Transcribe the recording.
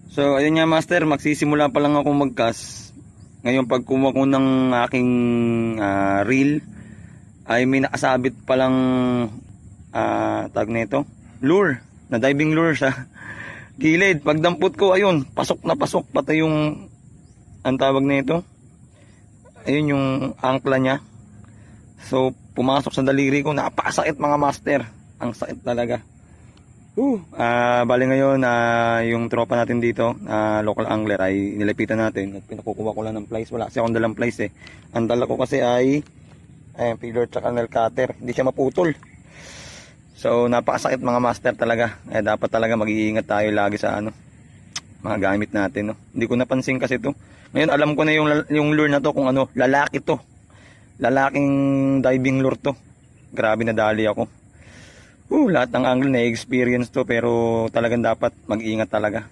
So ayun nga master, magsisimula pa lang ako mag-cast. Ngayon pag kumuha ko ng aking reel ay may nakasabit pa lang tag nito, lure, na diving lure siya. Gilid, pagdampot ko ayun, pasok na pasok pati yung ang tawag nito. Ayun yung angkla niya. So pumasok sa daliri ko, napakasakit mga master. Ang sakit talaga. Bali ngayon yung tropa natin dito, local angler ay nilapitan natin at pinakukuha ko lang ng flies. Wala kasi akong dalang flies eh. Ang dala ko kasi ay feeler tsaka nail cutter. Hindi siya maputol. So napakasakit mga master talaga. Dapat talaga mag-iingat tayo lagi sa mga gamit natin, no. Hindi ko napansin kasi to. Ngayon alam ko na yung lure na to kung lalaki to. Lalaking diving lure to. Grabe nadali ako. Lahat ng angler na experience to pero talagang dapat mag-iingat talaga.